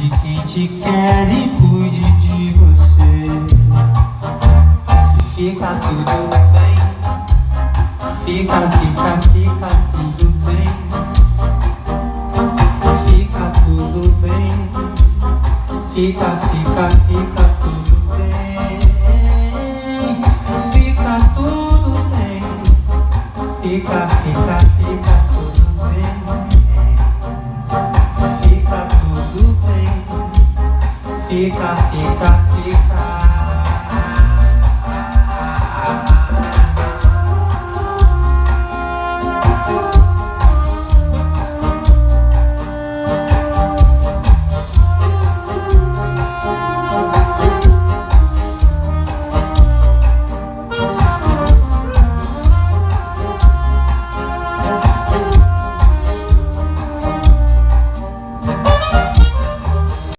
de quem te quer e cuide de você. Fica tudo bem. Fica tudo bem. Fica tudo bem. Fica tudo bem. Fica tudo bem. Fica tudo bem. Fica tudo bem. Fica